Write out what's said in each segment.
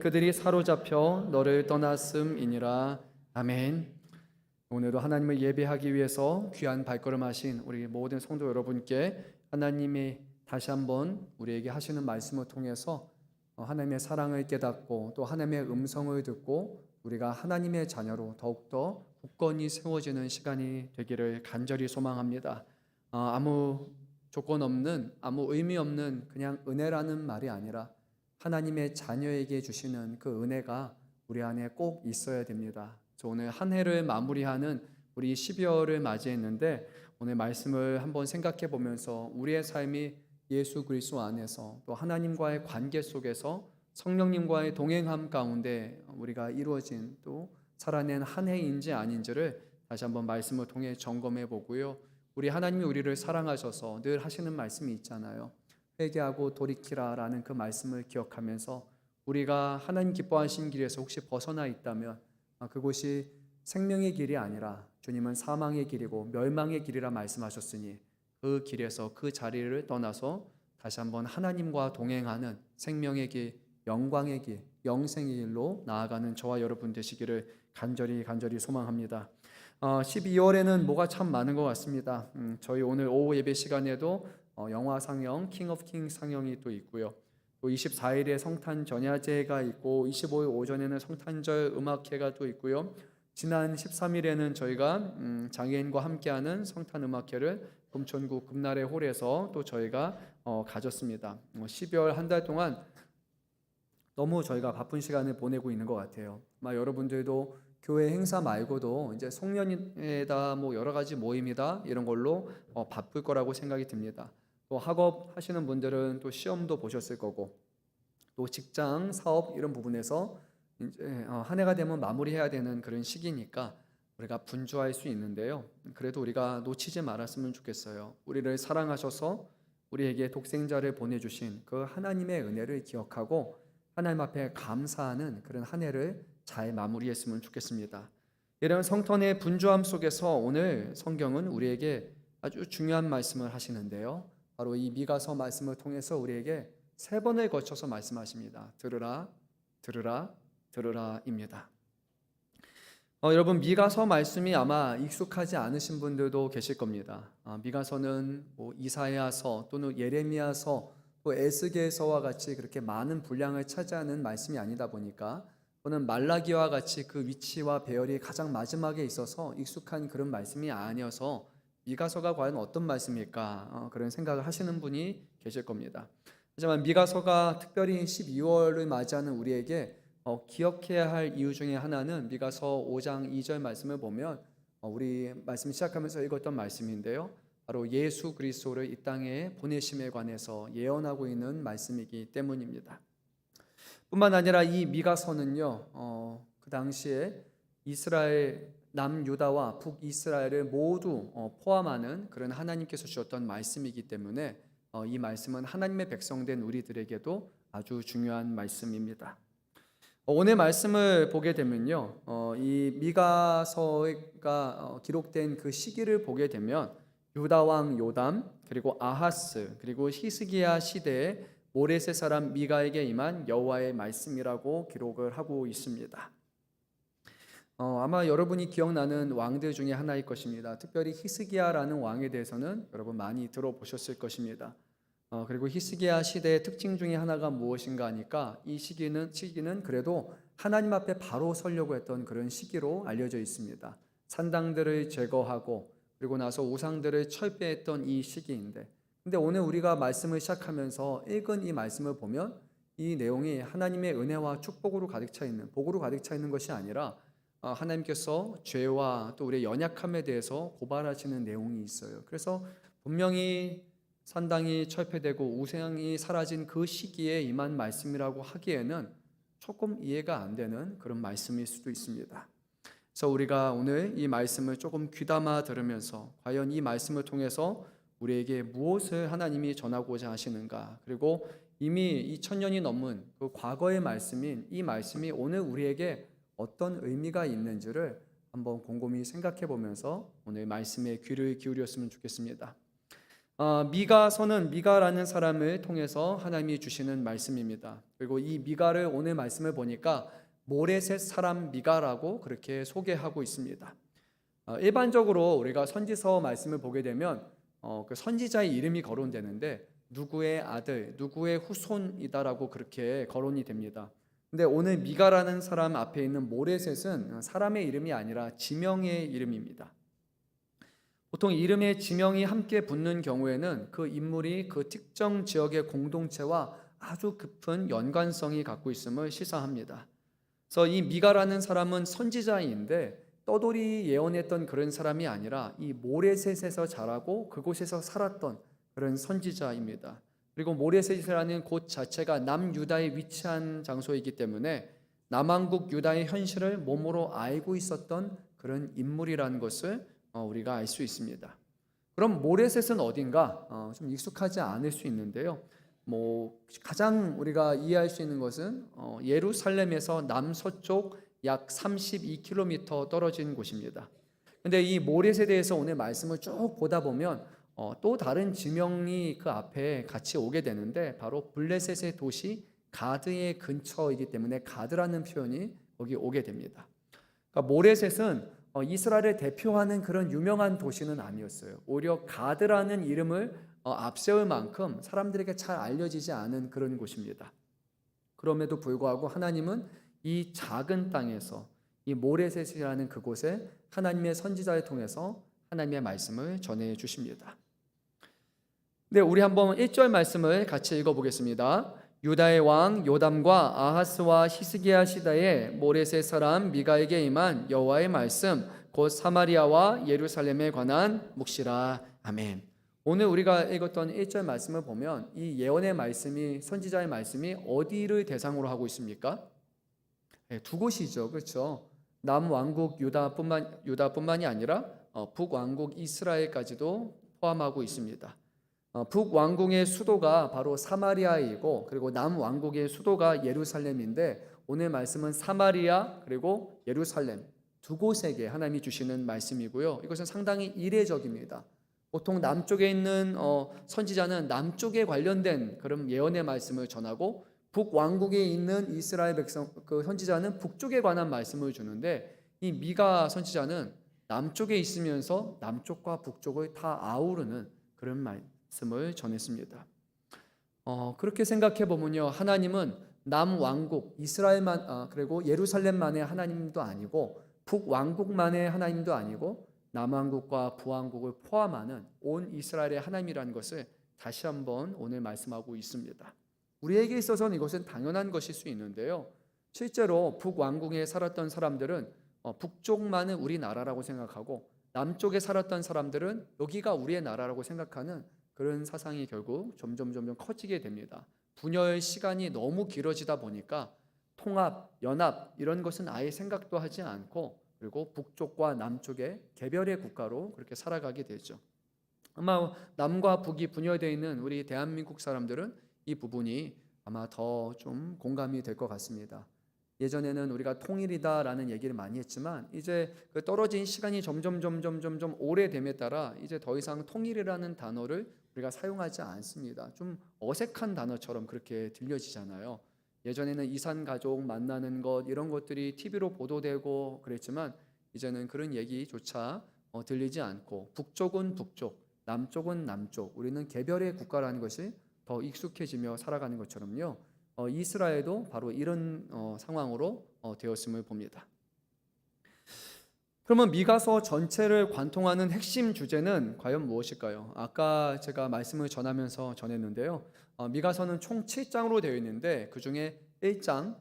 그들이 사로잡혀 너를 떠났음이니라. 아멘. 오늘도 하나님을 예배하기 위해서 귀한 발걸음하신 우리 모든 성도 여러분께 하나님이 다시 한번 우리에게 하시는 말씀을 통해서 하나님의 사랑을 깨닫고 또 하나님의 음성을 듣고 우리가 하나님의 자녀로 더욱더 굳건히 세워지는 시간이 되기를 간절히 소망합니다. 아무 조건 없는, 아무 의미 없는 그냥 은혜라는 말이 아니라 하나님의 자녀에게 주시는 그 은혜가 우리 안에 꼭 있어야 됩니다. 저 오늘 한 해를 마무리하는 우리 12월을 맞이했는데 오늘 말씀을 한번 생각해 보면서 우리의 삶이 예수 그리스도 안에서 또 하나님과의 관계 속에서 성령님과의 동행함 가운데 우리가 이루어진 또 살아낸 한 해인지 아닌지를 다시 한번 말씀을 통해 점검해 보고요. 우리 하나님이 우리를 사랑하셔서 늘 하시는 말씀이 있잖아요. 회개하고 돌이키라라는 그 말씀을 기억하면서 우리가 하나님 기뻐하신 길에서 혹시 벗어나 있다면 그곳이 생명의 길이 아니라 주님은 사망의 길이고 멸망의 길이라 말씀하셨으니 그 길에서 그 자리를 떠나서 다시 한번 하나님과 동행하는 생명의 길, 영광의 길, 영생의 길로 나아가는 저와 여러분 되시기를 간절히 소망합니다. 12월에는 뭐가 참 많은 것 같습니다. 저희 오늘 오후 예배 시간에도 영화 상영 킹 오브 킹 상영이 또 있고요. 또 24일에 성탄 전야제가 있고 25일 오전에는 성탄절 음악회가 또 있고요. 지난 13일에는 저희가 장애인과 함께하는 성탄 음악회를 금천구 금나래 홀에서 또 저희가 가졌습니다. 12월 한 달 동안 너무 저희가 바쁜 시간을 보내고 있는 것 같아요. 여러분들도 교회 행사 말고도 이제 송년회다 뭐 여러 가지 모임이다 이런 걸로 바쁠 거라고 생각이 듭니다. 또 학업 하시는 분들은 또 시험도 보셨을 거고 또 직장, 사업 이런 부분에서 이제 한 해가 되면 마무리해야 되는 그런 시기니까 우리가 분주할 수 있는데요. 그래도 우리가 놓치지 말았으면 좋겠어요. 우리를 사랑하셔서 우리에게 독생자를 보내주신 그 하나님의 은혜를 기억하고 하나님 앞에 감사하는 그런 한 해를 잘 마무리했으면 좋겠습니다. 이런 성탄의 분주함 속에서 오늘 성경은 우리에게 아주 중요한 말씀을 하시는데요. 바로 이 미가서 말씀을 통해서 우리에게 세 번을 거쳐서 말씀하십니다. 들으라, 들으라, 들으라입니다. 여러분 미가서 말씀이 아마 익숙하지 않으신 분들도 계실 겁니다. 미가서는 뭐 이사야서 또는 예레미야서 또 에스겔서와 같이 그렇게 많은 분량을 차지하는 말씀이 아니다 보니까 또는 말라기와 같이 그 위치와 배열이 가장 마지막에 있어서 익숙한 그런 말씀이 아니어서 미가서가 과연 어떤 말씀일까 그런 생각을 하시는 분이 계실 겁니다. 하지만 미가서가 특별히 12월을 맞이하는 우리에게 기억해야 할 이유 중에 하나는 미가서 5장 2절 말씀을 보면 우리 말씀 시작하면서 읽었던 말씀인데요. 바로 예수 그리스도를 이 땅에 보내심에 관해서 예언하고 있는 말씀이기 때문입니다. 뿐만 아니라 이 미가서는요, 그 당시에 이스라엘 남유다와 북이스라엘을 모두 포함하는 그런 하나님께서 주셨던 말씀이기 때문에 이 말씀은 하나님의 백성된 우리들에게도 아주 중요한 말씀입니다. 오늘 말씀을 보게 되면요, 이 미가서가 기록된 그 시기를 보게 되면 유다 왕 요담 그리고 아하스 그리고 히스기야 시대에 모레셋 사람 미가에게 임한 여호와의 말씀이라고 기록을 하고 있습니다. 아마 여러분이 기억나는 왕들 중에 하나일 것입니다. 특별히 히스기야라는 왕에 대해서는 여러분 많이 들어보셨을 것입니다. 그리고 히스기야 시대의 특징 중에 하나가 무엇인가 하니까 이 시기는 그래도 하나님 앞에 바로 서려고 했던 그런 시기로 알려져 있습니다. 산당들을 제거하고 그리고 나서 우상들을 철폐했던 이 시기인데 근데 오늘 우리가 말씀을 시작하면서 읽은 이 말씀을 보면 이 내용이 하나님의 은혜와 축복으로 가득 차 있는 복으로 가득 차 있는 것이 아니라 하나님께서 죄와 또 우리의 연약함에 대해서 고발하시는 내용이 있어요. 그래서 분명히 산당이 철폐되고 우상이 사라진 그 시기에 임한 말씀이라고 하기에는 조금 이해가 안 되는 그런 말씀일 수도 있습니다. 그래서 우리가 오늘 이 말씀을 조금 귀담아 들으면서 과연 이 말씀을 통해서 우리에게 무엇을 하나님이 전하고자 하시는가, 그리고 이미 2000년이 넘은 그 과거의 말씀인 이 말씀이 오늘 우리에게 어떤 의미가 있는지를 한번 곰곰이 생각해 보면서 오늘 말씀에 귀를 기울였으면 좋겠습니다. 미가서는 미가라는 사람을 통해서 하나님이 주시는 말씀입니다. 그리고 이 미가를 오늘 말씀을 보니까 모레셋 사람 미가라고 그렇게 소개하고 있습니다. 일반적으로 우리가 선지서 말씀을 보게 되면 그 선지자의 이름이 거론되는데 누구의 아들, 누구의 후손이다라고 그렇게 거론이 됩니다. 근데 오늘 미가라는 사람 앞에 있는 모레셋은 사람의 이름이 아니라 지명의 이름입니다. 보통 이름에 지명이 함께 붙는 경우에는 그 인물이 그 특정 지역의 공동체와 아주 깊은 연관성이 갖고 있음을 시사합니다. 그래서 이 미가라는 사람은 선지자인데 떠돌이 예언했던 그런 사람이 아니라 이 모레셋에서 자라고 그곳에서 살았던 그런 선지자입니다. 그리고 모레셋이라는 곳 자체가 남유다에 위치한 장소이기 때문에 남왕국 유다의 현실을 몸으로 알고 있었던 그런 인물이라는 것을 우리가 알 수 있습니다. 그럼 모레셋은 어딘가 좀 익숙하지 않을 수 있는데요. 가장 우리가 이해할 수 있는 것은 예루살렘에서 남서쪽 약 32km 떨어진 곳입니다. 근데 이 모레셋에 대해서 오늘 말씀을 쭉 보다 보면 또 다른 지명이 그 앞에 같이 오게 되는데 바로 블레셋의 도시 가드의 근처이기 때문에 가드라는 표현이 거기 오게 됩니다. 그러니까 모레셋은 이스라엘을 대표하는 그런 유명한 도시는 아니었어요. 오히려 가드라는 이름을 앞세울 만큼 사람들에게 잘 알려지지 않은 그런 곳입니다. 그럼에도 불구하고 하나님은 이 작은 땅에서 이 모레셋이라는 그곳에 하나님의 선지자를 통해서 하나님의 말씀을 전해 주십니다. 네, 우리 한번 1절 말씀을 같이 읽어보겠습니다. 유다의 왕 요담과 아하스와 히스기야 시대에 모레셋 사람 미가에게 임한 여호와의 말씀 곧 사마리아와 예루살렘에 관한 묵시라. 아멘. 오늘 우리가 읽었던 1절 말씀을 보면 이 예언의 말씀이 선지자의 말씀이 어디를 대상으로 하고 있습니까? 두 곳이죠. 그렇죠? 남왕국 유다뿐만이 아니라 북왕국 이스라엘까지도 포함하고 있습니다. 북왕국의 수도가 바로 사마리아이고 그리고 남왕국의 수도가 예루살렘인데 오늘 말씀은 사마리아 그리고 예루살렘 두 곳에게 하나님이 주시는 말씀이고요. 이것은 상당히 이례적입니다. 보통 남쪽에 있는 선지자는 남쪽에 관련된 그런 예언의 말씀을 전하고 북왕국에 있는 이스라엘 백성 그 선지자는 북쪽에 관한 말씀을 주는데 이 미가 선지자는 남쪽에 있으면서 남쪽과 북쪽을 다 아우르는 그런 말씀을 전했습니다. 그렇게 생각해 보면요, 하나님은 남왕국 이스라엘만 그리고 예루살렘만의 하나님도 아니고 북왕국만의 하나님도 아니고 남왕국과 북왕국을 포함하는 온 이스라엘의 하나님이라는 것을 다시 한번 오늘 말씀하고 있습니다. 우리에게 있어서는 이것은 당연한 것일 수 있는데요. 실제로 북왕국에 살았던 사람들은 북쪽만은 우리나라라고 생각하고 남쪽에 살았던 사람들은 여기가 우리의 나라라고 생각하는 그런 사상이 결국 점점 커지게 됩니다. 분열 시간이 너무 길어지다 보니까 통합, 연합 이런 것은 아예 생각도 하지 않고 그리고 북쪽과 남쪽의 개별의 국가로 그렇게 살아가게 되죠. 아마 남과 북이 분열되어 있는 우리 대한민국 사람들은 이 부분이 아마 더 좀 공감이 될 것 같습니다. 예전에는 우리가 통일이다라는 얘기를 많이 했지만 이제 그 떨어진 시간이 점점 오래됨에 따라 이제 더 이상 통일이라는 단어를 우리가 사용하지 않습니다. 좀 어색한 단어처럼 그렇게 들려지잖아요. 예전에는 이산 가족 만나는 것 이런 것들이 TV로 보도되고 그랬지만 이제는 그런 얘기조차 들리지 않고 북쪽은 북쪽, 남쪽은 남쪽, 우리는 개별의 국가라는 것이 더 익숙해지며 살아가는 것처럼요. 이스라엘도 바로 이런 상황으로 되었음을 봅니다. 그러면 미가서 전체를 관통하는 핵심 주제는 과연 무엇일까요? 아까 제가 말씀을 전하면서 전했는데요. 미가서는 총 7장으로 되어 있는데 그 중에 1장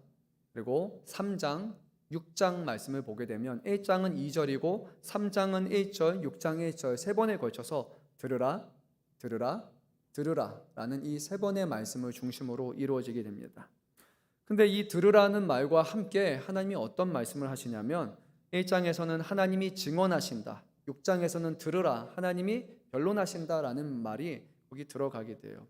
그리고 3장 6장 말씀을 보게 되면 1장은 2절이고 3장은 1절 6장 1절 세 번에 걸쳐서 들으라 들으라 들으라 라는 이 세 번의 말씀을 중심으로 이루어지게 됩니다. 근데 이 들으라는 말과 함께 하나님이 어떤 말씀을 하시냐면 1장에서는 하나님이 증언하신다, 6장에서는 들으라 하나님이 변론하신다라는 말이 거기 들어가게 돼요.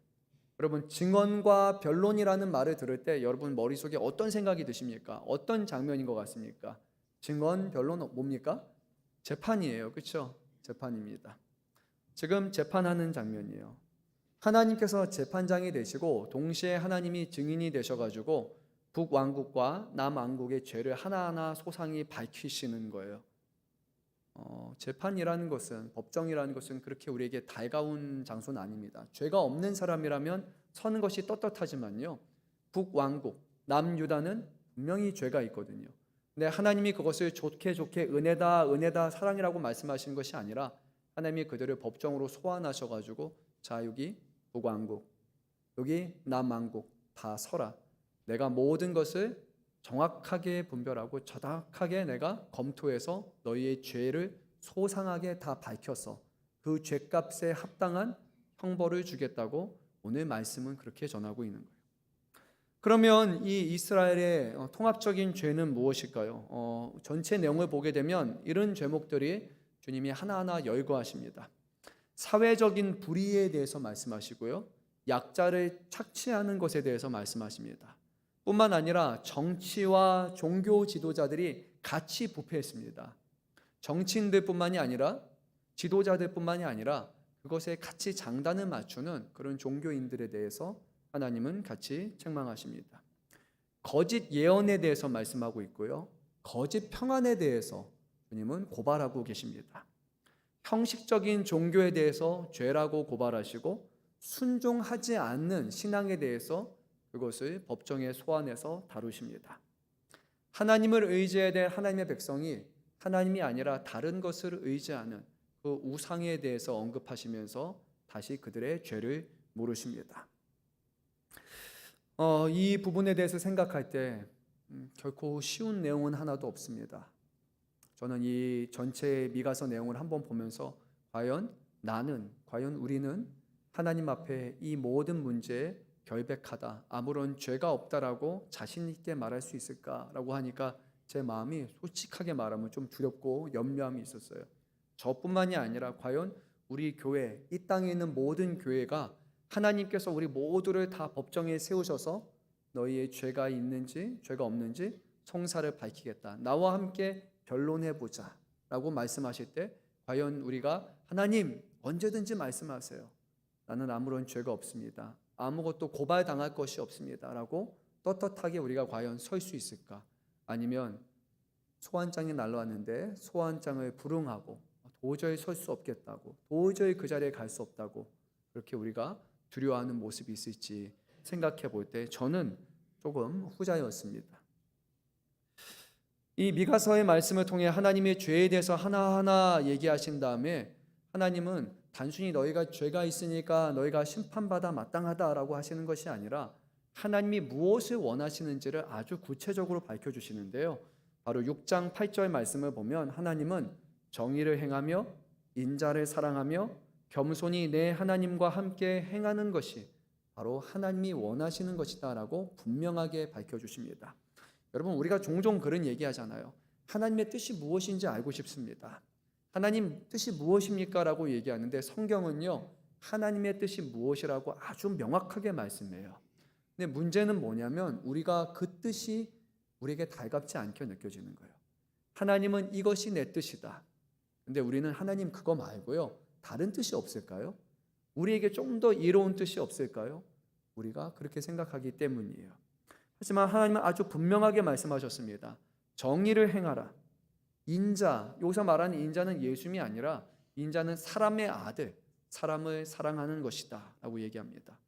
여러분, 증언과 변론이라는 말을 들을 때 여러분 머릿속에 어떤 생각이 드십니까? 어떤 장면인 것 같습니까? 증언, 변론 뭡니까? 재판이에요. 그렇죠? 재판입니다. 지금 재판하는 장면이에요. 하나님께서 재판장이 되시고 동시에 하나님이 증인이 되셔가지고 북왕국과 남왕국의 죄를 하나하나 소상히 밝히시는 거예요. 재판이라는 것은, 법정이라는 것은 그렇게 우리에게 달가운 장소는 아닙니다. 죄가 없는 사람이라면 서는 것이 떳떳하지만요, 북왕국, 남유다는 분명히 죄가 있거든요. 근데 하나님이 그것을 좋게 은혜다 은혜다 사랑이라고 말씀하시는 것이 아니라 하나님이 그들을 법정으로 소환하셔가지고 자, 여기 북왕국, 여기 남왕국 다 서라. 내가 모든 것을 정확하게 분별하고 정확하게 내가 검토해서 너희의 죄를 소상하게 다 밝혀서 그 죄값에 합당한 형벌을 주겠다고 오늘 말씀은 그렇게 전하고 있는 거예요. 그러면 이 이스라엘의 통합적인 죄는 무엇일까요? 전체 내용을 보게 되면 이런 죄목들이 주님이 하나하나 열거하십니다. 사회적인 불의에 대해서 말씀하시고요, 약자를 착취하는 것에 대해서 말씀하십니다. 뿐만 아니라 정치와 종교 지도자들이 같이 부패했습니다. 정치인들뿐만이 아니라 지도자들뿐만이 아니라 그것에 같이 장단을 맞추는 그런 종교인들에 대해서 하나님은 같이 책망하십니다. 거짓 예언에 대해서 말씀하고 있고요, 거짓 평안에 대해서 주님은 고발하고 계십니다. 형식적인 종교에 대해서 죄라고 고발하시고 순종하지 않는 신앙에 대해서 그것을 법정에 소환해서 다루십니다. 하나님을 의지해야 될 하나님의 백성이 하나님이 아니라 다른 것을 의지하는 그 우상에 대해서 언급하시면서 다시 그들의 죄를 물으십니다. 이 부분에 대해서 생각할 때 결코 쉬운 내용은 하나도 없습니다. 저는 이 전체 미가서 내용을 한번 보면서 과연 우리는 하나님 앞에 이 모든 문제에 결백하다, 아무런 죄가 없다라고 자신 있게 말할 수 있을까라고 하니까 제 마음이 솔직하게 말하면 좀 두렵고 염려함이 있었어요. 저뿐만이 아니라 과연 우리 교회, 이 땅에 있는 모든 교회가 하나님께서 우리 모두를 다 법정에 세우셔서 너희의 죄가 있는지 죄가 없는지 송사를 밝히겠다, 나와 함께 변론해보자 라고 말씀하실 때 과연 우리가 하나님 언제든지 말씀하세요, 나는 아무런 죄가 없습니다, 아무것도 고발당할 것이 없습니다 라고 떳떳하게 우리가 과연 설 수 있을까? 아니면 소환장이 날라왔는데 소환장을 불응하고 도저히 설 수 없겠다고, 도저히 그 자리에 갈 수 없다고 그렇게 우리가 두려워하는 모습이 있을지 생각해 볼 때 저는 조금 후자였습니다. 이 미가서의 말씀을 통해 하나님의 죄에 대해서 하나하나 얘기하신 다음에 하나님은 단순히 너희가 죄가 있으니까 너희가 심판받아 마땅하다라고 하시는 것이 아니라 하나님이 무엇을 원하시는지를 아주 구체적으로 밝혀주시는데요, 바로 6장 8절 말씀을 보면 하나님은 정의를 행하며 인자를 사랑하며 겸손히 내 하나님과 함께 행하는 것이 바로 하나님이 원하시는 것이다 라고 분명하게 밝혀주십니다. 여러분, 우리가 종종 그런 얘기하잖아요. 하나님의 뜻이 무엇인지 알고 싶습니다. 하나님 뜻이 무엇입니까? 라고 얘기하는데 성경은요, 하나님의 뜻이 무엇이라고 아주 명확하게 말씀해요. 근데 문제는 뭐냐면 우리가 그 뜻이 우리에게 달갑지 않게 느껴지는 거예요. 하나님은 이것이 내 뜻이다. 근데 우리는 하나님 그거 말고요, 다른 뜻이 없을까요? 우리에게 좀 더 이로운 뜻이 없을까요? 우리가 그렇게 생각하기 때문이에요. 하지만 하나님은 아주 분명하게 말씀하셨습니다. 정의를 행하라. 인자, 여기서 말하는 인자는 예수님이 아니라 인자는 사람의 아들, 사람을 사랑하는 것이다 라고 얘기합니다.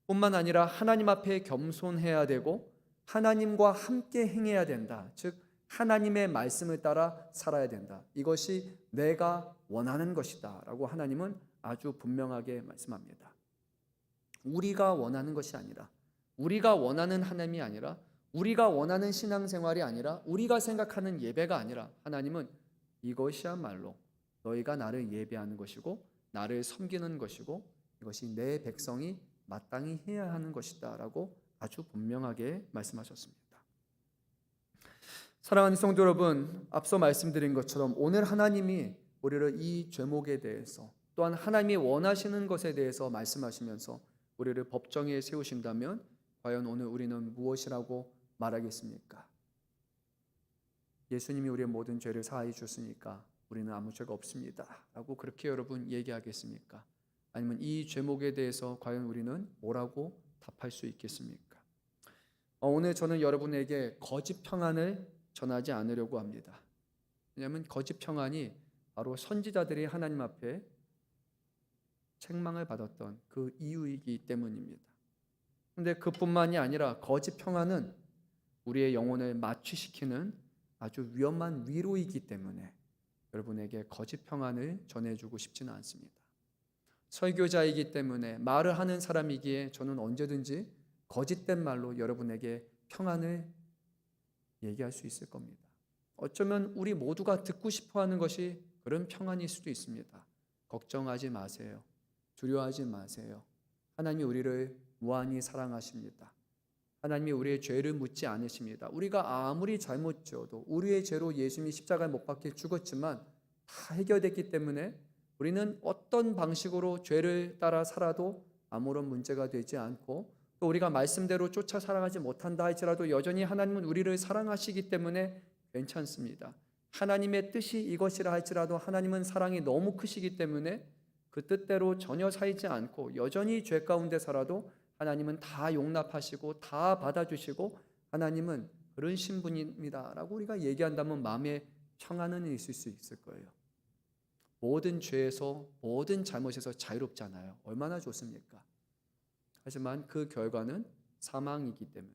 뿐만 아니라 하나님 앞에 겸손해야 되고 하나님과 함께 행해야 된다. 즉 하나님의 말씀을 따라 살아야 된다. 이것이 내가 원하는 것이다 라고 하나님은 아주 분명하게 말씀합니다. 우리가 원하는 것이 아니라, 우리가 원하는 하나님이 아니라, 우리가 원하는 신앙생활이 아니라, 우리가 생각하는 예배가 아니라 하나님은 이것이야말로 너희가 나를 예배하는 것이고 나를 섬기는 것이고 이것이 내 백성이 마땅히 해야 하는 것이다 라고 아주 분명하게 말씀하셨습니다. 사랑하는 성도 여러분, 앞서 말씀드린 것처럼 오늘 하나님이 우리를 이 죄목에 대해서 또한 하나님이 원하시는 것에 대해서 말씀하시면서 우리를 법정에 세우신다면 과연 오늘 우리는 무엇이라고 말하겠습니까? 예수님이 우리의 모든 죄를 사하여 주셨으니까 우리는 아무 죄가 없습니다 라고 그렇게 여러분 얘기하겠습니까? 아니면 이 죄목에 대해서 과연 우리는 뭐라고 답할 수 있겠습니까? 오늘 저는 여러분에게 거짓 평안을 전하지 않으려고 합니다. 왜냐하면 거짓 평안이 바로 선지자들이 하나님 앞에 책망을 받았던 그 이유이기 때문입니다. 그런데 그뿐만이 아니라 거짓 평안은 우리의 영혼을 마취시키는 아주 위험한 위로이기 때문에 여러분에게 거짓 평안을 전해주고 싶지는 않습니다. 설교자이기 때문에 말을 하는 사람이기에 저는 언제든지 거짓된 말로 여러분에게 평안을 얘기할 수 있을 겁니다. 어쩌면 우리 모두가 듣고 싶어하는 것이 그런 평안일 수도 있습니다. 걱정하지 마세요. 두려워하지 마세요. 하나님이 우리를 무한히 사랑하십니다. 하나님이 우리의 죄를 묻지 않으십니다. 우리가 아무리 잘못 지어도 우리의 죄로 예수님이 십자가에 못 박혀 죽었지만 다 해결됐기 때문에 우리는 어떤 방식으로 죄를 따라 살아도 아무런 문제가 되지 않고, 또 우리가 말씀대로 쫓아 살아가지 못한다 할지라도 여전히 하나님은 우리를 사랑하시기 때문에 괜찮습니다. 하나님의 뜻이 이것이라 할지라도 하나님은 사랑이 너무 크시기 때문에 그 뜻대로 전혀 살지 않고 여전히 죄 가운데 살아도 하나님은 다 용납하시고 다 받아주시고 하나님은 그런 신분입니다라고 우리가 얘기한다면 마음에 평안은 있을 수 있을 거예요. 모든 죄에서 모든 잘못에서 자유롭잖아요. 얼마나 좋습니까? 하지만 그 결과는 사망이기 때문에,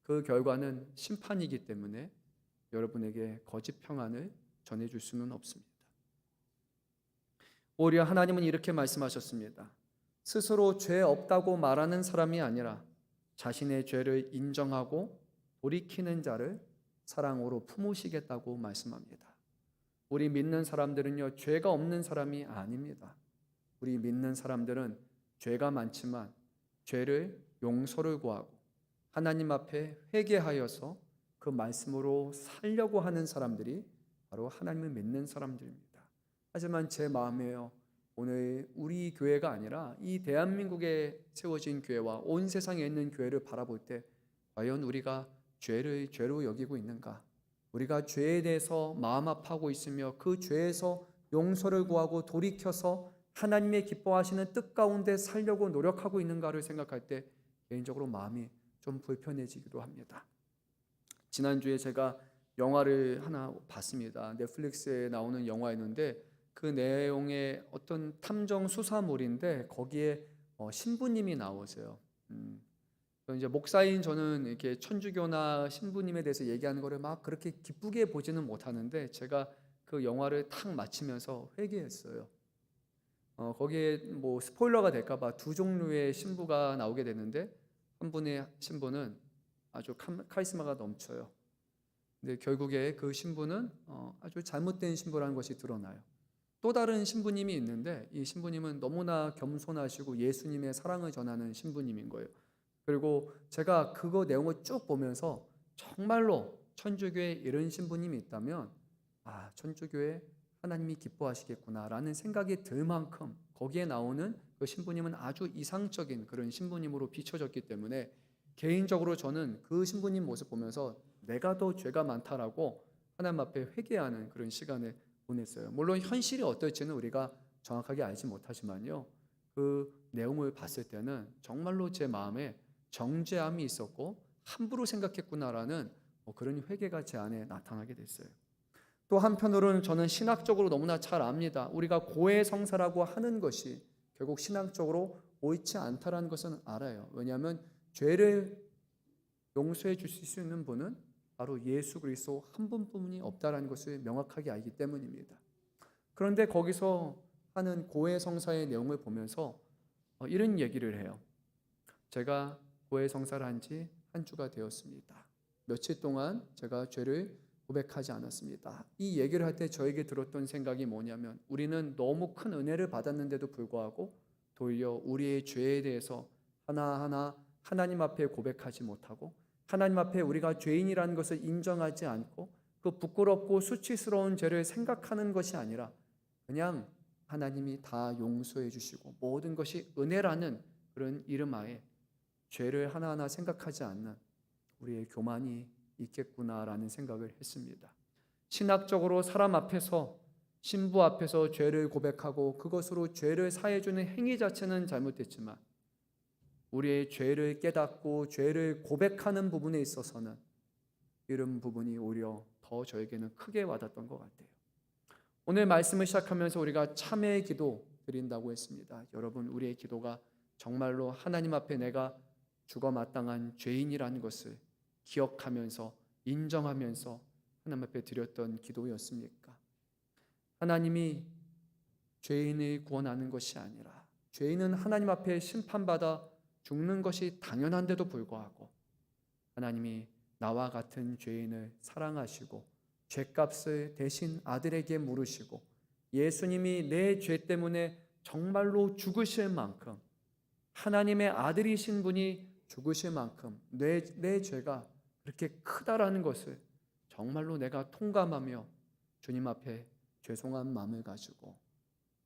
그 결과는 심판이기 때문에 여러분에게 거짓 평안을 전해줄 수는 없습니다. 오히려 하나님은 이렇게 말씀하셨습니다. 스스로 죄 없다고 말하는 사람이 아니라 자신의 죄를 인정하고 돌이키는 자를 사랑으로 품으시겠다고 말씀합니다. 우리 믿는 사람들은요, 죄가 없는 사람이 아닙니다. 우리 믿는 사람들은 죄가 많지만 죄를 용서를 구하고 하나님 앞에 회개하여서 그 말씀으로 살려고 하는 사람들이 바로 하나님을 믿는 사람들입니다. 하지만 제 마음에요, 오늘 우리 교회가 아니라 이 대한민국에 세워진 교회와 온 세상에 있는 교회를 바라볼 때 과연 우리가 죄를 죄로 여기고 있는가? 우리가 죄에 대해서 마음 아파하고 있으며 그 죄에서 용서를 구하고 돌이켜서 하나님의 기뻐하시는 뜻 가운데 살려고 노력하고 있는가를 생각할 때 개인적으로 마음이 좀 불편해지기도 합니다. 지난주에 제가 영화를 하나 봤습니다. 넷플릭스에 나오는 영화였는데 그 내용의 어떤 탐정 수사물인데 거기에 신부님이 나오세요. 이제 목사인 저는 이렇게 천주교나 신부님에 대해서 얘기하는 거를 막 그렇게 기쁘게 보지는 못하는데 제가 그 영화를 탁 마치면서 회개했어요. 거기에 뭐 스포일러가 될까봐 두 종류의 신부가 나오게 되는데 한 분의 신부는 아주 카리스마가 넘쳐요. 근데 결국에 그 신부는 아주 잘못된 신부라는 것이 드러나요. 또 다른 신부님이 있는데 이 신부님은 너무나 겸손하시고 예수님의 사랑을 전하는 신부님인 거예요. 그리고 제가 그거 내용을 쭉 보면서 정말로 천주교에 이런 신부님이 있다면 천주교에 하나님이 기뻐하시겠구나라는 생각이 들 만큼 거기에 나오는 그 신부님은 아주 이상적인 그런 신부님으로 비춰졌기 때문에 개인적으로 저는 그 신부님 모습 보면서 내가 더 죄가 많다라고 하나님 앞에 회개하는 그런 시간을 보냈어요. 물론 현실이 어떨지는 우리가 정확하게 알지 못하지만요, 그 내용을 봤을 때는 정말로 제 마음에 정죄함이 있었고 함부로 생각했구나라는 그런 회개가 제 안에 나타나게 됐어요. 또 한편으로는 저는 신학적으로 너무나 잘 압니다. 우리가 고해성사라고 하는 것이 결국 신학적으로 옳지 않다라는 것은 알아요. 왜냐하면 죄를 용서해 주실 수 있는 분은 바로 예수 그리스도 한 분뿐이 없다라는 것을 명확하게 알기 때문입니다. 그런데 거기서 하는 고해성사의 내용을 보면서 이런 얘기를 해요. 제가 고해성사를 한 지 한 주가 되었습니다. 며칠 동안 제가 죄를 고백하지 않았습니다. 이 얘기를 할 때 저에게 들었던 생각이 뭐냐면 우리는 너무 큰 은혜를 받았는데도 불구하고 도리어 우리의 죄에 대해서 하나하나 하나님 앞에 고백하지 못하고 하나님 앞에 우리가 죄인이라는 것을 인정하지 않고 그 부끄럽고 수치스러운 죄를 생각하는 것이 아니라 그냥 하나님이 다 용서해 주시고 모든 것이 은혜라는 그런 이름하에 죄를 하나하나 생각하지 않는 우리의 교만이 있겠구나라는 생각을 했습니다. 신학적으로 사람 앞에서 신부 앞에서 죄를 고백하고 그것으로 죄를 사해주는 행위 자체는 잘못됐지만 우리의 죄를 깨닫고 죄를 고백하는 부분에 있어서는 이런 부분이 오히려 더 저에게는 크게 와닿았던 것 같아요. 오늘 말씀을 시작하면서 우리가 참회의 기도 드린다고 했습니다. 여러분, 우리의 기도가 정말로 하나님 앞에 내가 죽어 마땅한 죄인이라는 것을 기억하면서 인정하면서 하나님 앞에 드렸던 기도였습니까? 하나님이 죄인을 구원하는 것이 아니라 죄인은 하나님 앞에 심판받아 죽는 것이 당연한데도 불구하고 하나님이 나와 같은 죄인을 사랑하시고 죄값을 대신 아들에게 물으시고 예수님이 내 죄 때문에 정말로 죽으실 만큼 하나님의 아들이신 분이 죽으실 만큼 내 죄가 그렇게 크다라는 것을 정말로 내가 통감하며 주님 앞에 죄송한 마음을 가지고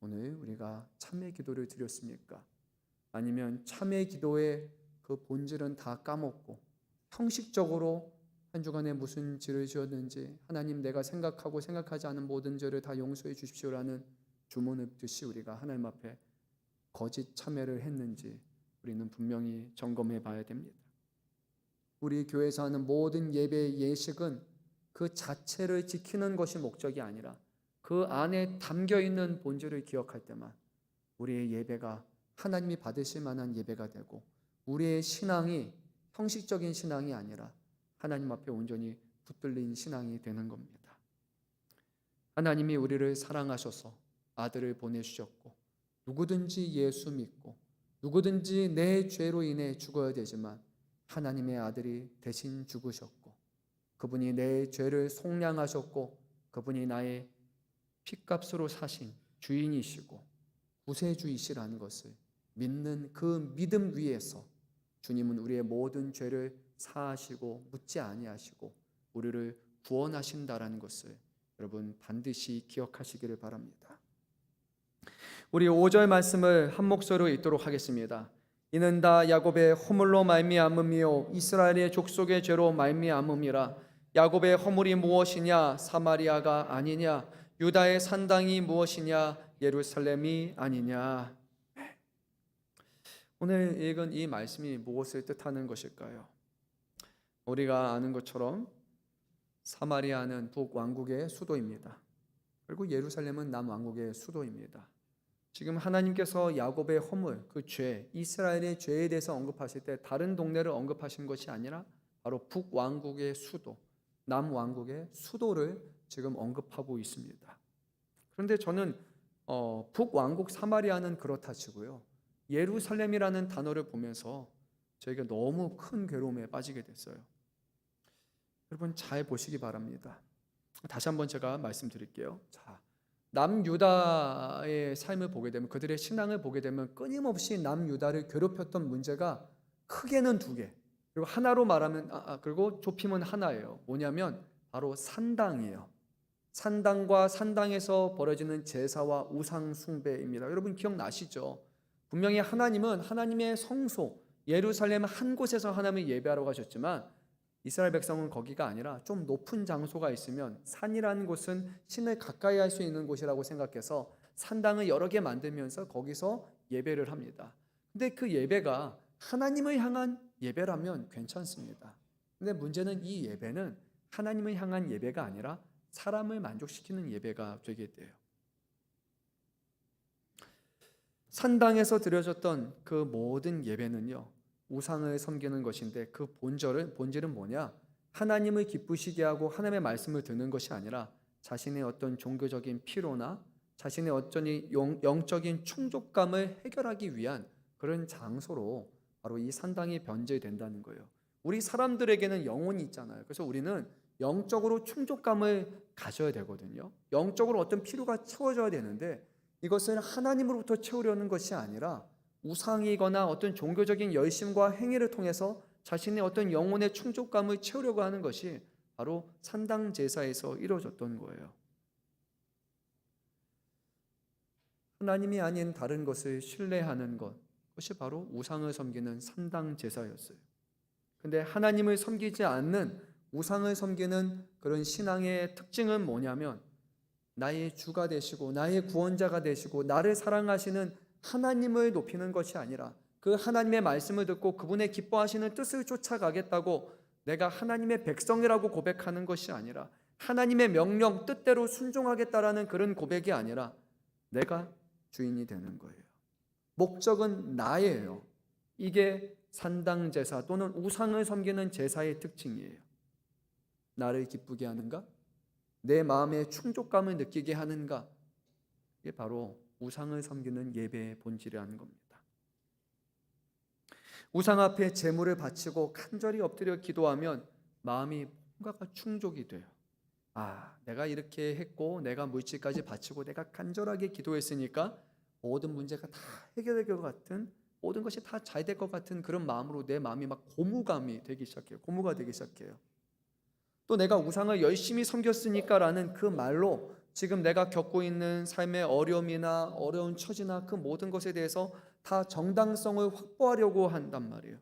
오늘 우리가 참회 기도를 드렸습니까? 아니면 참회 기도의 그 본질은 다 까먹고 형식적으로 한 주간에 무슨 죄를 지었는지 하나님 내가 생각하고 생각하지 않은 모든 죄를 다 용서해 주십시오라는 주문을 듯이 우리가 하나님 앞에 거짓 참회를 했는지 우리는 분명히 점검해 봐야 됩니다. 우리 교회에서 하는 모든 예배의 예식은 그 자체를 지키는 것이 목적이 아니라 그 안에 담겨있는 본질을 기억할 때만 우리의 예배가 하나님이 받으실 만한 예배가 되고 우리의 신앙이 형식적인 신앙이 아니라 하나님 앞에 온전히 붙들린 신앙이 되는 겁니다. 하나님이 우리를 사랑하셔서 아들을 보내주셨고 누구든지 예수 믿고 누구든지 내 죄로 인해 죽어야 되지만 하나님의 아들이 대신 죽으셨고 그분이 내 죄를 속량하셨고 그분이 나의 핏값으로 사신 주인이시고 구세주이시라는 것을 믿는 그 믿음 위에서 주님은 우리의 모든 죄를 사하시고 묻지 아니하시고 우리를 구원하신다라는 것을 여러분 반드시 기억하시기를 바랍니다. 우리 5절 말씀을 한 목소리로 읽도록 하겠습니다. 이는 다 야곱의 허물로 말미암음이요 이스라엘의 족속의 죄로 말미암음이라. 야곱의 허물이 무엇이냐? 사마리아가 아니냐? 유다의 산당이 무엇이냐? 예루살렘이 아니냐? 오늘 읽은 이 말씀이 무엇을 뜻하는 것일까요? 우리가 아는 것처럼 사마리아는 북왕국의 수도입니다. 그리고 예루살렘은 남왕국의 수도입니다. 지금 하나님께서 야곱의 허물, 그 죄, 이스라엘의 죄에 대해서 언급하실 때 다른 동네를 언급하신 것이 아니라 바로 북왕국의 수도, 남왕국의 수도를 지금 언급하고 있습니다. 그런데 저는 북왕국 사마리아는 그렇다 치고요, 예루살렘이라는 단어를 보면서 저희가 너무 큰 괴로움에 빠지게 됐어요. 여러분 잘 보시기 바랍니다. 다시 한번 제가 말씀드릴게요. 자, 남유다의 삶을 보게 되면, 그들의 신앙을 보게 되면 끊임없이 남유다를 괴롭혔던 문제가 크게는 두 개, 그리고 하나로 말하면 그리고 좁히면 하나예요. 뭐냐면 바로 산당이에요. 산당과 산당에서 벌어지는 제사와 우상 숭배입니다. 여러분 기억나시죠? 분명히 하나님은 하나님의 성소 예루살렘 한 곳에서 하나님을 예배하러 가셨지만 이스라엘 백성은 거기가 아니라 좀 높은 장소가 있으면, 산이라는 곳은 신을 가까이 할 수 있는 곳이라고 생각해서 산당을 여러 개 만들면서 거기서 예배를 합니다. 근데 그 예배가 하나님을 향한 예배라면 괜찮습니다. 근데 문제는 이 예배는 하나님을 향한 예배가 아니라 사람을 만족시키는 예배가 되게 돼요. 산당에서 드려졌던 그 모든 예배는요, 우상을 섬기는 것인데 그 본질은 뭐냐? 하나님을 기쁘시게 하고 하나님의 말씀을 듣는 것이 아니라 자신의 어떤 종교적인 피로나 자신의 어떤 영적인 충족감을 해결하기 위한 그런 장소로 바로 이 산당이 변제된다는 거예요. 우리 사람들에게는 영혼이 있잖아요. 그래서 우리는 영적으로 충족감을 가져야 되거든요. 영적으로 어떤 필요가 채워져야 되는데 이것은 하나님으로부터 채우려는 것이 아니라 우상이거나 어떤 종교적인 열심과 행위를 통해서 자신의 어떤 영혼의 충족감을 채우려고 하는 것이 바로 산당 제사에서 이루어졌던 거예요. 하나님이 아닌 다른 것을 신뢰하는 것, 그것이 바로 우상을 섬기는 산당 제사였어요. 근데 하나님을 섬기지 않는 우상을 섬기는 그런 신앙의 특징은 뭐냐면 나의 주가 되시고 나의 구원자가 되시고 나를 사랑하시는 하나님을 높이는 것이 아니라 그 하나님의 말씀을 듣고 그분의 기뻐하시는 뜻을 쫓아가겠다고 내가 하나님의 백성이라고 고백하는 것이 아니라 하나님의 명령 뜻대로 순종하겠다라는 그런 고백이 아니라 내가 주인이 되는 거예요. 목적은 나예요. 이게 산당 제사 또는 우상을 섬기는 제사의 특징이에요. 나를 기쁘게 하는가? 내 마음에 충족감을 느끼게 하는가? 이게 바로 우상을 섬기는 예배의 본질이라는 겁니다. 우상 앞에 제물을 바치고 간절히 엎드려 기도하면 마음이 뭔가가 충족이 돼요. 내가 이렇게 했고 내가 물질까지 바치고 내가 간절하게 기도했으니까 모든 문제가 다 해결될 것 같은, 모든 것이 다 잘 될 것 같은 그런 마음으로 내 마음이 막 고무감이 되기 시작해요. 고무가 되기 시작해요. 또 내가 우상을 열심히 섬겼으니까 라는 그 말로 지금 내가 겪고 있는 삶의 어려움이나 어려운 처지나 그 모든 것에 대해서 다 정당성을 확보하려고 한단 말이에요.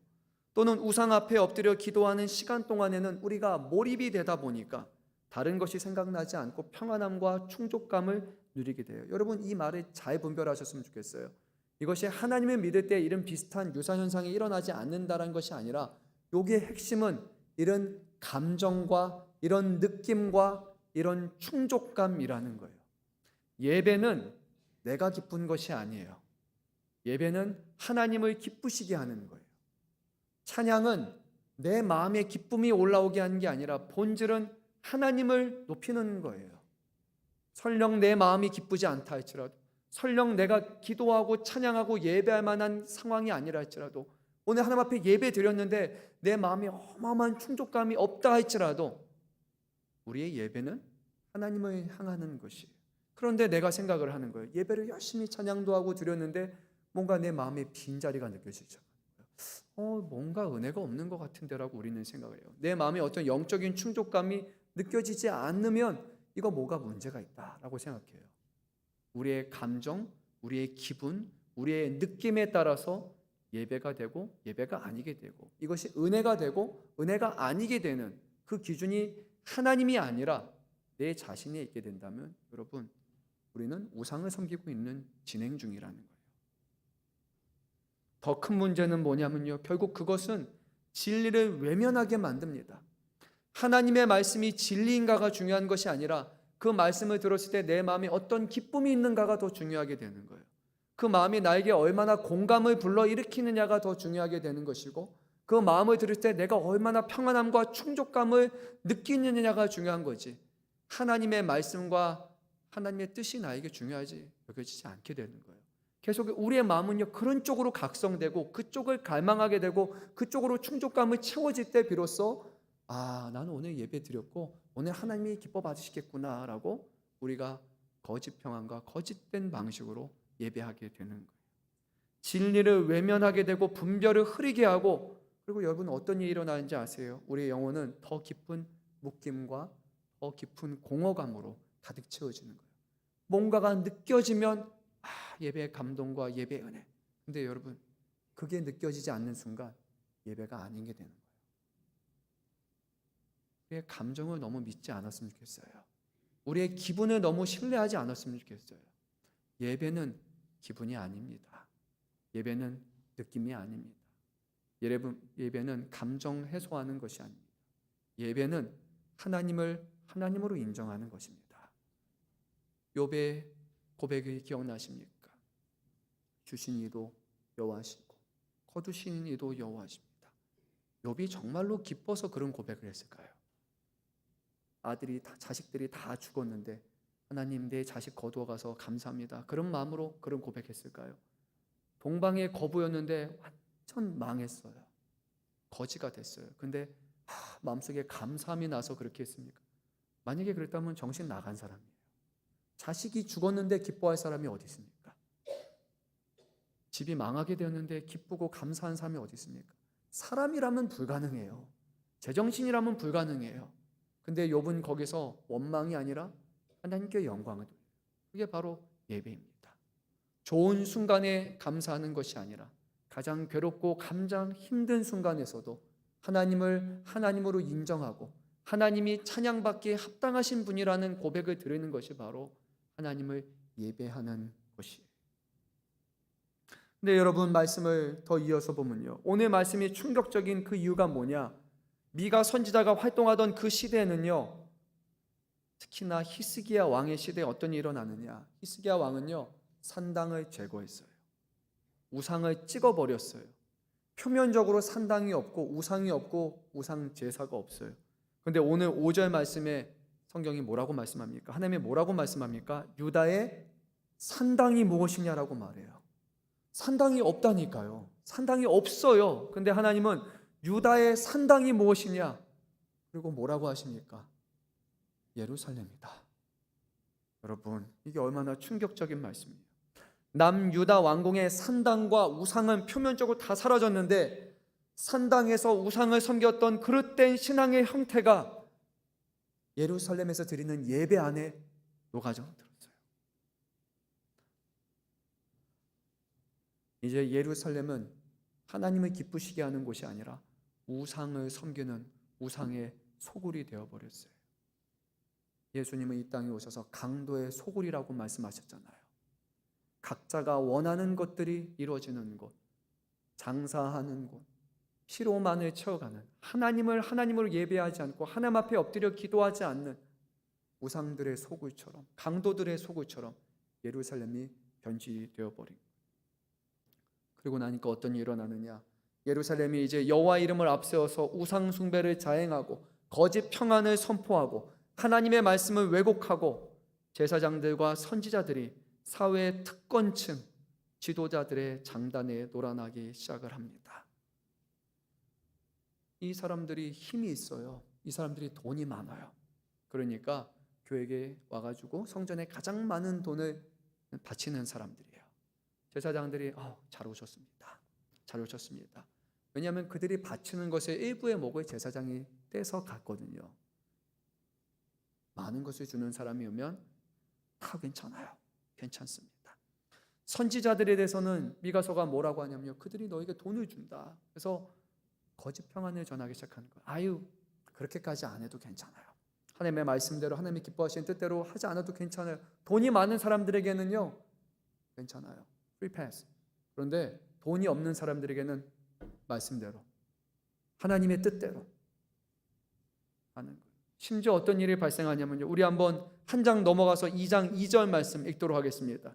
또는 우상 앞에 엎드려 기도하는 시간 동안에는 우리가 몰입이 되다 보니까 다른 것이 생각나지 않고 평안함과 충족감을 누리게 돼요. 여러분, 이 말을 잘 분별하셨으면 좋겠어요. 이것이 하나님을 믿을 때 이런 비슷한 유사 현상이 일어나지 않는다는 것이 아니라 요게 핵심은 이런 감정과 이런 느낌과 이런 충족감이라는 거예요. 예배는 내가 기쁜 것이 아니에요. 예배는 하나님을 기쁘시게 하는 거예요. 찬양은 내 마음에 기쁨이 올라오게 하는 게 아니라 본질은 하나님을 높이는 거예요. 설령 내 마음이 기쁘지 않다 할지라도, 설령 내가 기도하고 찬양하고 예배할 만한 상황이 아니라 할지라도, 오늘 하나님 앞에 예배 드렸는데 내 마음에 어마어마한 충족감이 없다 할지라도 우리의 예배는 하나님을 향하는 것이에요. 그런데 내가 생각을 하는 거예요. 예배를 열심히 찬양도 하고 드렸는데 뭔가 내 마음에 빈자리가 느껴지죠. 뭔가 은혜가 없는 것 같은데라고 우리는 생각을 해요. 내 마음에 어떤 영적인 충족감이 느껴지지 않으면 이거 뭐가 문제가 있다라고 생각해요. 우리의 감정, 우리의 기분, 우리의 느낌에 따라서 예배가 되고 예배가 아니게 되고, 이것이 은혜가 되고 은혜가 아니게 되는 그 기준이 하나님이 아니라 내 자신에 있게 된다면 여러분, 우리는 우상을 섬기고 있는 진행 중이라는 거예요. 더 큰 문제는 뭐냐면요, 결국 그것은 진리를 외면하게 만듭니다. 하나님의 말씀이 진리인가가 중요한 것이 아니라 그 말씀을 들었을 때 내 마음에 어떤 기쁨이 있는가가 더 중요하게 되는 거예요. 그 마음이 나에게 얼마나 공감을 불러일으키느냐가 더 중요하게 되는 것이고, 그 마음을 들을 때 내가 얼마나 평안함과 충족감을 느끼느냐가 중요한 거지, 하나님의 말씀과 하나님의 뜻이 나에게 중요하지 여겨지지 않게 되는 거예요. 계속 우리의 마음은요, 그런 쪽으로 각성되고 그쪽을 갈망하게 되고 그쪽으로 충족감을 채워질 때 비로소 나는 오늘 예배 드렸고 오늘 하나님이 기뻐 받으시겠구나 라고 우리가 거짓 평안과 거짓된 방식으로 예배하게 되는 거예요. 진리를 외면하게 되고 분별을 흐리게 하고, 그리고 여러분 어떤 일이 일어나는지 아세요? 우리의 영혼은 더 깊은 묶임과 더 깊은 공허감으로 가득 채워지는 거예요. 뭔가가 느껴지면 예배의 감동과 예배의 은혜. 근데 여러분, 그게 느껴지지 않는 순간 예배가 아닌 게 되는 거예요. 우리의 감정을 너무 믿지 않았으면 좋겠어요. 우리의 기분을 너무 신뢰하지 않았으면 좋겠어요. 예배는 기분이 아닙니다. 예배는 느낌이 아닙니다. 예배는 감정 해소하는 것이 아닙니다. 예배는 하나님을 하나님으로 인정하는 것입니다. 욥의 고백이 기억나십니까? 주신 이도 여호와시고 거두신 이도 여호와십니다. 욥이 정말로 기뻐서 그런 고백을 했을까요? 자식들이 다 죽었는데 하나님, 내 자식 거두어가서 감사합니다, 그런 마음으로 그런 고백했을까요? 동방의 거부였는데 완전 망했어요. 거지가 됐어요. 근데 마음속에 감사함이 나서 그렇게 했습니까? 만약에 그랬다면 정신 나간 사람이에요. 자식이 죽었는데 기뻐할 사람이 어디 있습니까? 집이 망하게 되었는데 기쁘고 감사한 사람이 어디 있습니까? 사람이라면 불가능해요. 제정신이라면 불가능해요. 근데 욥은 거기서 원망이 아니라 하나님께 영광을 돌려요. 그게 바로 예배입니다. 좋은 순간에 감사하는 것이 아니라 가장 괴롭고 가장 힘든 순간에서도 하나님을 하나님으로 인정하고 하나님이 찬양받기에 합당하신 분이라는 고백을 드리는 것이 바로 하나님을 예배하는 것이에요. 근데 여러분, 말씀을 더 이어서 보면요, 오늘 말씀이 충격적인 그 이유가 뭐냐? 미가 선지자가 활동하던 그 시대에는요, 특히나 히스기야 왕의 시대에 어떤 일이 일어나느냐? 히스기야 왕은요, 산당을 제거했어요. 우상을 찍어버렸어요. 표면적으로 산당이 없고 우상이 없고 우상 제사가 없어요. 그런데 오늘 5절 말씀에 성경이 뭐라고 말씀합니까? 하나님이 뭐라고 말씀합니까? 유다의 산당이 무엇이냐라고 말해요. 산당이 없다니까요. 산당이 없어요. 근데 하나님은 유다의 산당이 무엇이냐? 그리고 뭐라고 하십니까? 예루살렘이다. 여러분, 이게 얼마나 충격적인 말씀이에요. 남유다 왕궁의 산당과 우상은 표면적으로 다 사라졌는데, 산당에서 우상을 섬겼던 그릇된 신앙의 형태가 예루살렘에서 드리는 예배 안에 녹아져 들었어요. 이제 예루살렘은 하나님을 기쁘시게 하는 곳이 아니라 우상을 섬기는 우상의 소굴이 되어버렸어요. 예수님은 이 땅에 오셔서 강도의 소굴이라고 말씀하셨잖아요. 각자가 원하는 것들이 이루어지는 곳, 장사하는 곳, 피로만을 채워가는, 하나님을 예배하지 않고 하나님 앞에 엎드려 기도하지 않는 우상들의 소굴처럼, 강도들의 소굴처럼 예루살렘이 변질되어버린. 그리고 나니까 어떤 일이 일어나느냐? 예루살렘이 이제 여호와 이름을 앞세워서 우상 숭배를 자행하고 거짓 평안을 선포하고 하나님의 말씀을 왜곡하고 제사장들과 선지자들이 사회의 특권층, 지도자들의 장단에 놀아나기 시작을 합니다. 이 사람들이 힘이 있어요. 이 사람들이 돈이 많아요. 그러니까 교회에 와가지고 성전에 가장 많은 돈을 바치는 사람들이에요. 제사장들이 잘 오셨습니다. 잘 오셨습니다. 왜냐하면 그들이 바치는 것의 일부의 목을 제사장이 떼서 갔거든요. 많은 것을 주는 사람이 오면 다 괜찮아요. 괜찮습니다. 선지자들에 대해서는 미가서가 뭐라고 하냐면요, 그들이 너에게 돈을 준다. 그래서 거짓 평안을 전하기 시작하는 거예요. 아유, 그렇게까지 안 해도 괜찮아요. 하나님의 말씀대로, 하나님이 기뻐하시는 뜻대로 하지 않아도 괜찮아요. 돈이 많은 사람들에게는요, 괜찮아요. 프리 패스. 그런데 돈이 없는 사람들에게는 말씀대로, 하나님의 뜻대로 하는 거예요. 심지어 어떤 일이 발생하냐면요, 우리 한번 한 장 넘어가서 2장 2절 말씀 읽도록 하겠습니다.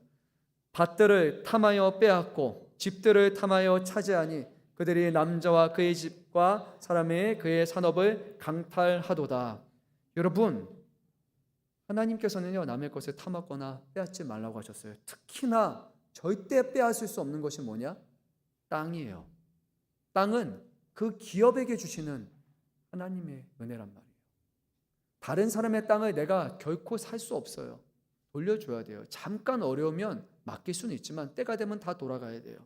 밭들을 탐하여 빼앗고 집들을 탐하여 차지하니 그들이 남자와 그의 집과 사람의 그의 산업을 강탈하도다. 여러분, 하나님께서는요, 남의 것을 탐하거나 빼앗지 말라고 하셨어요. 특히나 절대 빼앗을 수 없는 것이 뭐냐? 땅이에요. 땅은 그 기업에게 주시는 하나님의 은혜란 말이에요. 다른 사람의 땅을 내가 결코 살 수 없어요. 돌려줘야 돼요. 잠깐 어려우면 맡길 수는 있지만 때가 되면 다 돌아가야 돼요.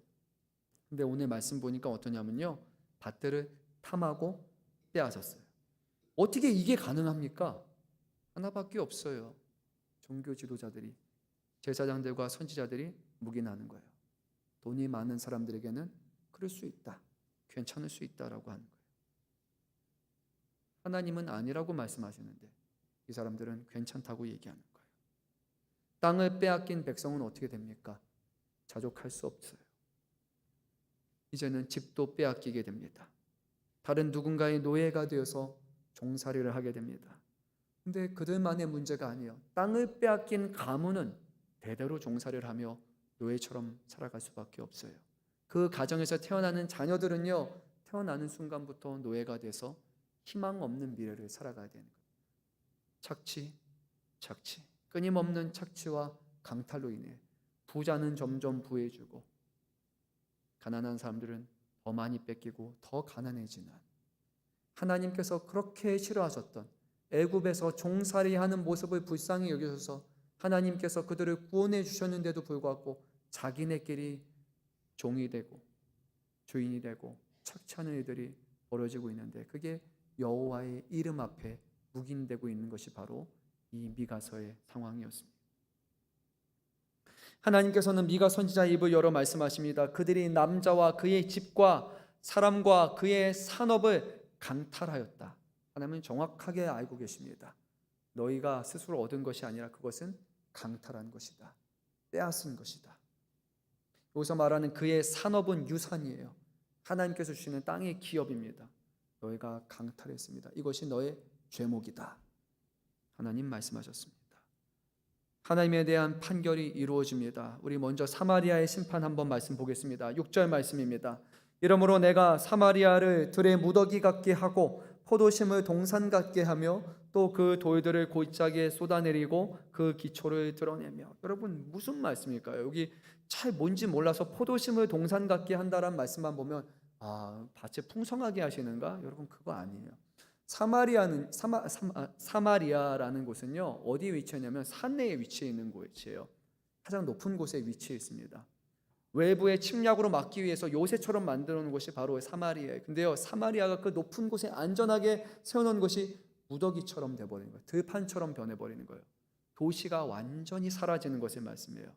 근데 오늘 말씀 보니까 어떠냐면요, 밭들을 탐하고 빼앗았어요. 어떻게 이게 가능합니까? 하나밖에 없어요. 종교 지도자들이, 제사장들과 선지자들이 묵인하는 거예요. 돈이 많은 사람들에게는 그럴 수 있다, 괜찮을 수 있다라고 하는 거예요. 하나님은 아니라고 말씀하시는데 이 사람들은 괜찮다고 얘기하는 거예요. 땅을 빼앗긴 백성은 어떻게 됩니까? 자족할 수 없어요. 이제는 집도 빼앗기게 됩니다. 다른 누군가의 노예가 되어서 종살이를 하게 됩니다. 근데 그들만의 문제가 아니에요. 땅을 빼앗긴 가문은 대대로 종살이를 하며 노예처럼 살아갈 수밖에 없어요. 그 가정에서 태어나는 자녀들은요, 태어나는 순간부터 노예가 돼서 희망 없는 미래를 살아가야 되는 거예요. 착취, 끊임없는 착취와 강탈로 인해 부자는 점점 부해지고 가난한 사람들은 더 많이 뺏기고 더 가난해지는, 하나님께서 그렇게 싫어하셨던 애굽에서 종살이하는 모습을 불쌍히 여기셔서 하나님께서 그들을 구원해 주셨는데도 불구하고 자기네끼리 종이 되고 주인이 되고 착취하는 일들이 벌어지고 있는데, 그게 여호와의 이름 앞에 묵인되고 있는 것이 바로 이 미가서의 상황이었습니다. 하나님께서는 미가 선지자의 입을 열어 말씀하십니다. 그들이 남자와 그의 집과 사람과 그의 산업을 강탈하였다. 하나님은 정확하게 알고 계십니다. 너희가 스스로 얻은 것이 아니라 그것은 강탈한 것이다. 빼앗은 것이다. 여기서 말하는 그의 산업은 유산이에요. 하나님께서 주시는 땅의 기업입니다. 너희가 강탈했습니다. 이것이 너의 죄목이다. 하나님 말씀하셨습니다. 하나님에 대한 판결이 이루어집니다. 우리 먼저 사마리아의 심판 한번 말씀 보겠습니다. 6절 말씀입니다. 이러므로 내가 사마리아를 들의 무더기 같게 하고 포도심을 동산 같게 하며 또 그 돌들을 골짜기에 쏟아내리고 그 기초를 드러내며. 여러분 무슨 말씀일까요? 여기 잘 뭔지 몰라서 포도심을 동산 같게 한다란 말씀만 보면 밭을 풍성하게 하시는가? 여러분 그거 아니에요. 사마리아라는 곳은요 어디에 위치했냐면 산내에 위치해 있는 곳이에요. 가장 높은 곳에 위치해 있습니다. 외부의 침략으로 막기 위해서 요새처럼 만들어 놓은 곳이 바로 사마리아예요. 근데요 사마리아가 그 높은 곳에 안전하게 세워놓은 곳이 무더기처럼 돼버리는 거예요. 들판처럼 변해버리는 거예요. 도시가 완전히 사라지는 것을 말씀해요.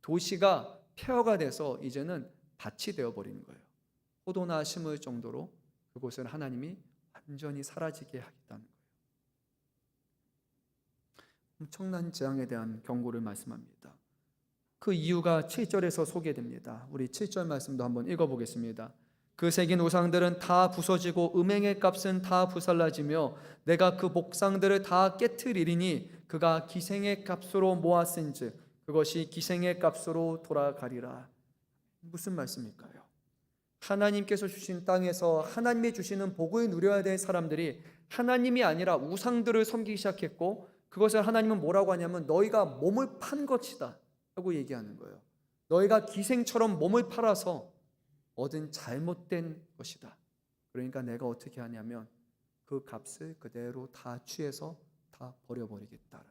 도시가 폐허가 돼서 이제는 밭이 되어버리는 거예요. 포도나 심을 정도로 그곳을 하나님이 완전히 사라지게 하겠다는 거예요. 엄청난 재앙에 대한 경고를 말씀합니다. 그 이유가 7절에서 소개됩니다. 우리 7절 말씀도 한번 읽어보겠습니다. 그 새긴 우상들은 다 부서지고 음행의 값은 다 부살라지며 내가 그 목상들을 다 깨트리리니 그가 기생의 값으로 모았은즉 그것이 기생의 값으로 돌아가리라. 무슨 말씀일까요? 하나님께서 주신 땅에서 하나님이 주시는 복을 누려야 될 사람들이 하나님이 아니라 우상들을 섬기기 시작했고, 그것을 하나님은 뭐라고 하냐면 너희가 몸을 판 것이다 라고 얘기하는 거예요. 너희가 기생처럼 몸을 팔아서 얻은 잘못된 것이다. 그러니까 내가 어떻게 하냐면 그 값을 그대로 다 취해서 다 버려버리겠다.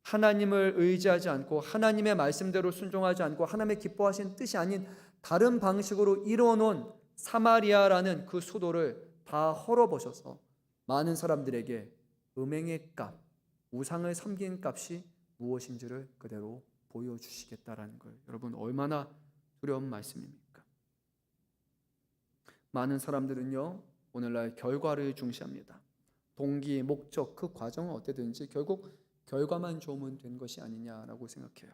하나님을 의지하지 않고 하나님의 말씀대로 순종하지 않고 하나님의 기뻐하신 뜻이 아닌 다른 방식으로 이루어놓은 사마리아라는 그 수도를 다 헐어버셔서 많은 사람들에게 음행의 값, 우상을 섬기는 값이 무엇인지를 그대로 보여주시겠다라는 거예요. 여러분 얼마나 두려운 말씀입니까? 많은 사람들은요 오늘날 결과를 중시합니다. 동기, 목적, 그 과정은 어때든지 결국 결과만 좋으면 된 것이 아니냐라고 생각해요.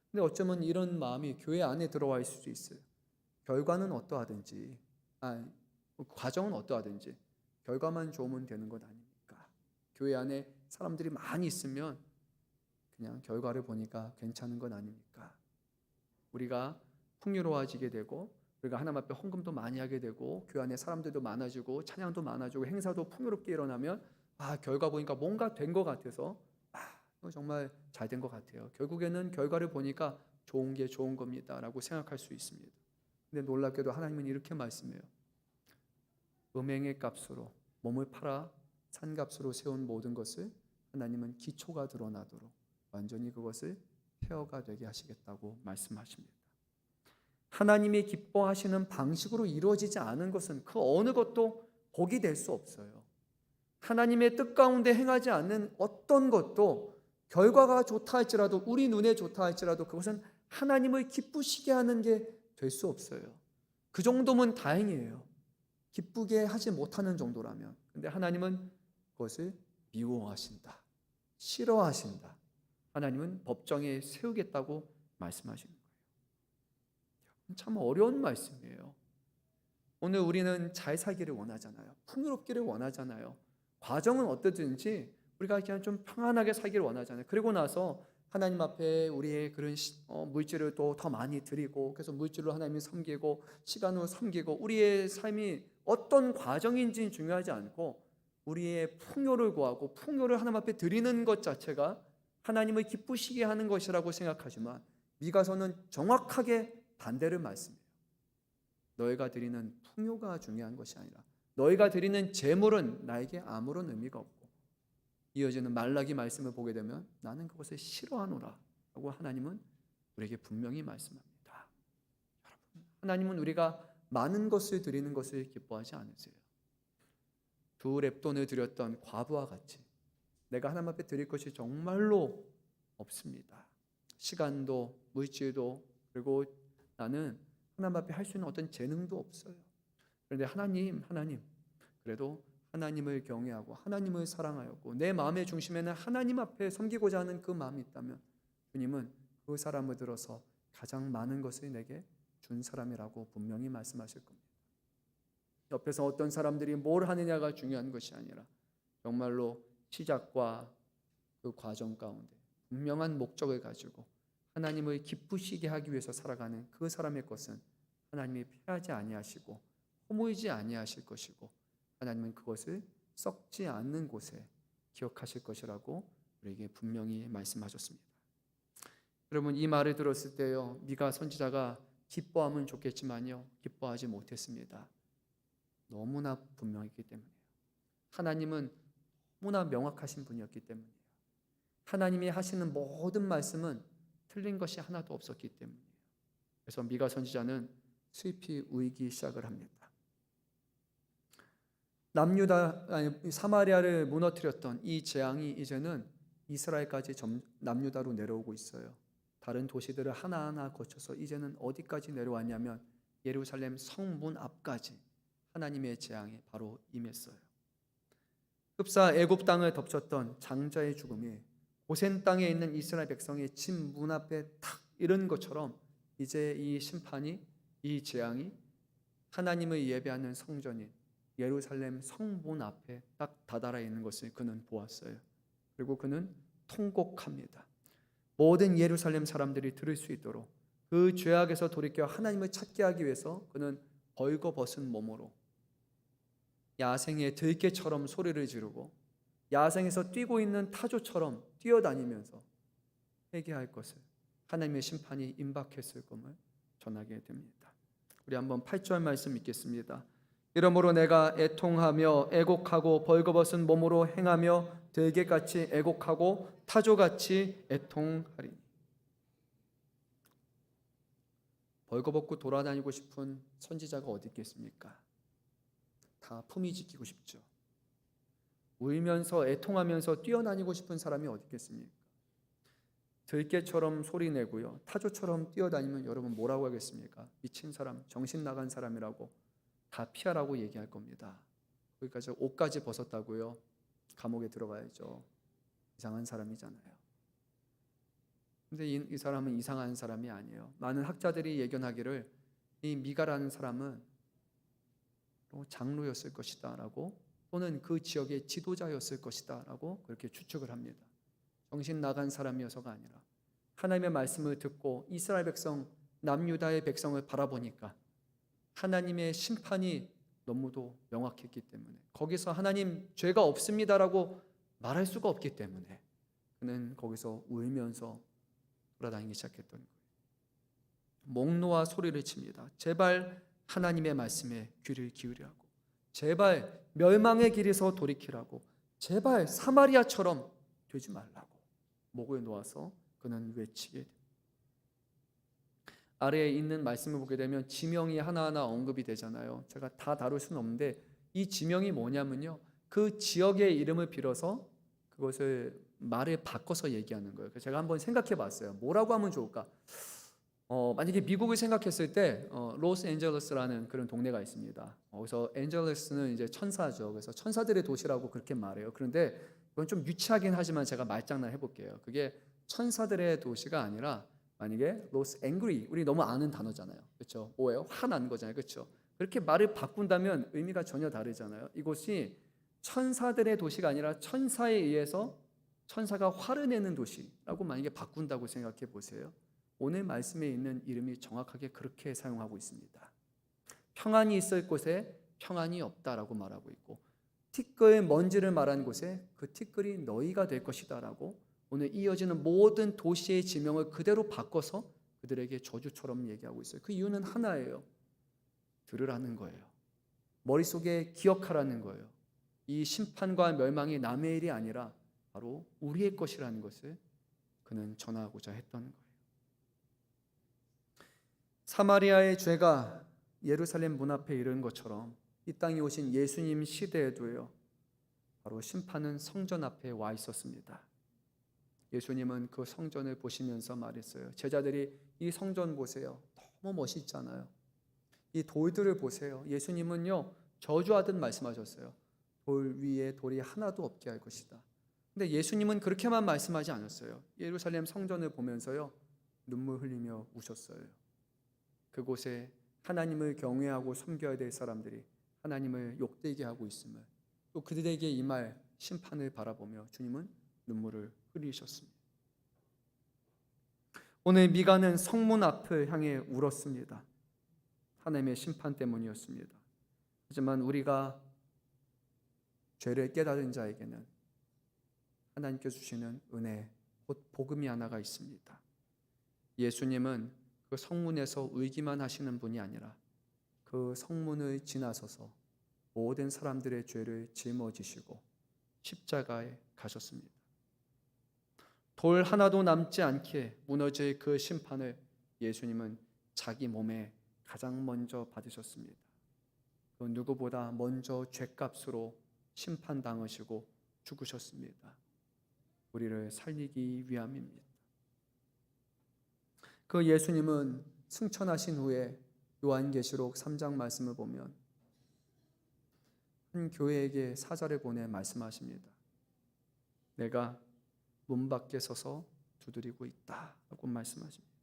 근데 어쩌면 이런 마음이 교회 안에 들어와 있을 수도 있어요. 결과는 어떠하든지, 과정은 어떠하든지 결과만 좋으면 되는 것 아닙니까? 교회 안에 사람들이 많이 있으면 그냥 결과를 보니까 괜찮은 것 아닙니까? 우리가 풍요로워지게 되고 우리가 하나님 앞에 헌금도 많이 하게 되고 교회 안에 사람들도 많아지고 찬양도 많아지고 행사도 풍요롭게 일어나면 결과 보니까 뭔가 된 것 같아서 정말 잘 된 것 같아요. 결국에는 결과를 보니까 좋은 게 좋은 겁니다 라고 생각할 수 있습니다. 근데 놀랍게도 하나님은 이렇게 말씀해요. 음행의 값으로 몸을 팔아 산값으로 세운 모든 것을 하나님은 기초가 드러나도록 완전히 그것을 폐허가 되게 하시겠다고 말씀하십니다. 하나님이 기뻐하시는 방식으로 이루어지지 않은 것은 그 어느 것도 복이 될 수 없어요. 하나님의 뜻 가운데 행하지 않는 어떤 것도 결과가 좋다 할지라도 우리 눈에 좋다 할지라도 그것은 하나님을 기쁘시게 하는 게 될 수 없어요. 그 정도면 다행이에요. 기쁘게 하지 못하는 정도라면. 근데 하나님은 그것을 미워하신다. 싫어하신다. 하나님은 법정에 세우겠다고 말씀하시는 거예요. 참 어려운 말씀이에요. 오늘 우리는 잘 살기를 원하잖아요. 풍요롭기를 원하잖아요. 과정은 어떠든지 우리가 그냥 좀 평안하게 살기를 원하잖아요. 그리고 나서 하나님 앞에 우리의 그런 물질을 또 더 많이 드리고 그래서 물질로 하나님을 섬기고 시간으로 섬기고 우리의 삶이 어떤 과정인지는 중요하지 않고 우리의 풍요를 구하고 풍요를 하나님 앞에 드리는 것 자체가 하나님을 기쁘시게 하는 것이라고 생각하지만 미가서는 정확하게 반대를 말씀해요. 너희가 드리는 풍요가 중요한 것이 아니라 너희가 드리는 재물은 나에게 아무런 의미가 없고 이어지는 말라기 말씀을 보게 되면 나는 그것을 싫어하노라 라고 하나님은 우리에게 분명히 말씀합니다. 여러분, 하나님은 우리가 많은 것을 드리는 것을 기뻐하지 않으세요. 2렙돈을 드렸던 과부와 같이 내가 하나님 앞에 드릴 것이 정말로 없습니다. 시간도 물질도 그리고 나는 하나님 앞에 할 수 있는 어떤 재능도 없어요. 그런데 하나님 그래도 하나님을 경외하고 하나님을 사랑하였고 내 마음의 중심에는 하나님 앞에 섬기고자 하는 그 마음이 있다면 주님은 그 사람을 들어서 가장 많은 것을 내게 준 사람이라고 분명히 말씀하실 겁니다. 옆에서 어떤 사람들이 뭘 하느냐가 중요한 것이 아니라 정말로 시작과 그 과정 가운데 분명한 목적을 가지고 하나님을 기쁘시게 하기 위해서 살아가는 그 사람의 것은 하나님이 피하지 아니하시고 허무이지 아니하실 것이고 하나님은 그것을 썩지 않는 곳에 기억하실 것이라고 우리에게 분명히 말씀하셨습니다. 여러분, 이 말을 들었을 때요, 미가 선지자가 기뻐하면 좋겠지만요, 기뻐하지 못했습니다. 너무나 분명했기 때문이에요. 하나님은 너무나 명확하신 분이었기 때문이에요. 하나님이 하시는 모든 말씀은 틀린 것이 하나도 없었기 때문이에요. 그래서 미가 선지자는 슬피 울기 시작을 합니다. 사마리아를 무너뜨렸던 이 재앙이 이제는 이스라엘까지 남유다로 내려오고 있어요. 다른 도시들을 하나하나 거쳐서 이제는 어디까지 내려왔냐면 예루살렘 성문 앞까지 하나님의 재앙이 바로 임했어요. 흡사 애굽 땅을 덮쳤던 장자의 죽음이 고센 땅에 있는 이스라엘 백성의 집 문 앞에 탁 이른 것처럼 이제 이 심판이, 이 재앙이 하나님을 예배하는 성전인 예루살렘 성문 앞에 딱 다다라 있는 것을 그는 보았어요. 그리고 그는 통곡합니다. 모든 예루살렘 사람들이 들을 수 있도록 그 죄악에서 돌이켜 하나님을 찾게 하기 위해서 그는 벌거벗은 몸으로 야생의 들개처럼 소리를 지르고 야생에서 뛰고 있는 타조처럼 뛰어다니면서 회개할 것을, 하나님의 심판이 임박했을 것을 전하게 됩니다. 우리 한번 8절 말씀 읽겠습니다. 이러므로 내가 애통하며 애곡하고 벌거벗은 몸으로 행하며 들개같이 애곡하고 타조같이 애통하리니. 벌거벗고 돌아다니고 싶은 선지자가 어디 있겠습니까? 다 품위 지키고 싶죠. 울면서 애통하면서 뛰어다니고 싶은 사람이 어디 있겠습니까? 들개처럼 소리 내고요, 타조처럼 뛰어다니면 여러분 뭐라고 하겠습니까? 미친 사람, 정신 나간 사람이라고 다 피하라고 얘기할 겁니다. 거기까지 옷까지 벗었다고요? 감옥에 들어가야죠. 이상한 사람이잖아요. 근데 이 사람은 이상한 사람이 아니에요. 많은 학자들이 예견하기를 이 미가라는 사람은 장로였을 것이다 라고, 또는 그 지역의 지도자였을 것이다 라고 그렇게 추측을 합니다. 정신 나간 사람이어서가 아니라 하나님의 말씀을 듣고 이스라엘 백성, 남유다의 백성을 바라보니까 하나님의 심판이 너무도 명확했기 때문에, 거기서 하나님 죄가 없습니다라고 말할 수가 없기 때문에 그는 거기서 울면서 돌아다니기 시작했던 거예요. 목 놓아 소리를 칩니다. 제발 하나님의 말씀에 귀를 기울이라고, 제발 멸망의 길에서 돌이키라고, 제발 사마리아처럼 되지 말라고 목을 놓아서 그는 외치게 됩니다. 아래에 있는 말씀을 보게 되면 지명이 하나하나 언급이 되잖아요. 제가 다 다룰 수는 없는데 이 지명이 뭐냐면요, 그 지역의 이름을 빌어서 그것을 말을 바꿔서 얘기하는 거예요. 그래서 제가 한번 생각해 봤어요. 뭐라고 하면 좋을까? 만약에 미국을 생각했을 때 로스앤젤레스라는 그런 동네가 있습니다. 그래서 엔젤레스는 이제 천사죠. 그래서 천사들의 도시라고 그렇게 말해요. 그런데 이건 좀 유치하긴 하지만 제가 말장난 해볼게요. 그게 천사들의 도시가 아니라 만약에 로스 앵그리, 우리 너무 아는 단어잖아요. 그렇죠? 뭐예요? 화난 거잖아요. 그렇죠? 그렇게 말을 바꾼다면 의미가 전혀 다르잖아요. 이곳이 천사들의 도시가 아니라 천사에 의해서 천사가 화를 내는 도시라고 만약에 바꾼다고 생각해 보세요. 오늘 말씀에 있는 이름이 정확하게 그렇게 사용하고 있습니다. 평안이 있을 곳에 평안이 없다라고 말하고 있고, 티끌 먼지를 말한 곳에 그 티끌이 너희가 될 것이다 라고 오늘 이어지는 모든 도시의 지명을 그대로 바꿔서 그들에게 저주처럼 얘기하고 있어요. 그 이유는 하나예요. 들으라는 거예요. 머릿속에 기억하라는 거예요. 이 심판과 멸망이 남의 일이 아니라 바로 우리의 것이라는 것을 그는 전하고자 했던 거예요. 사마리아의 죄가 예루살렘 문 앞에 이른 것처럼 이 땅에 오신 예수님 시대에도요, 바로 심판은 성전 앞에 와 있었습니다. 예수님은 그 성전을 보시면서 말했어요. 제자들이 이 성전 보세요. 너무 멋있잖아요. 이 돌들을 보세요. 예수님은요, 저주하듯 말씀하셨어요. 돌 위에 돌이 하나도 없게 할 것이다. 근데 예수님은 그렇게만 말씀하지 않았어요. 예루살렘 성전을 보면서요, 눈물 흘리며 우셨어요. 그곳에 하나님을 경외하고 섬겨야 될 사람들이 하나님을 욕되게 하고 있음을, 또 그들에게 임할 심판을 바라보며 주님은 눈물을 흘리셨습니다. 오늘 미가는 성문 앞을 향해 울었습니다. 하나님의 심판 때문이었습니다. 하지만 우리가 죄를 깨달은 자에게는 하나님께서 주시는 은혜, 곧 복음이 하나가 있습니다. 예수님은 그 성문에서 울기만 하시는 분이 아니라 그 성문을 지나서서 모든 사람들의 죄를 짊어지시고 십자가에 가셨습니다. 돌 하나도 남지 않게 무너질 그 심판을 예수님은 자기 몸에 가장 먼저 받으셨습니다. 그 누구보다 먼저 죄값으로 심판당하시고 죽으셨습니다. 우리를 살리기 위함입니다. 그 예수님은 승천하신 후에 요한계시록 3장 말씀을 보면 한 교회에게 사자를 보내 말씀하십니다. 내가 문 밖에 서서 두드리고 있다 라고 말씀하십니다.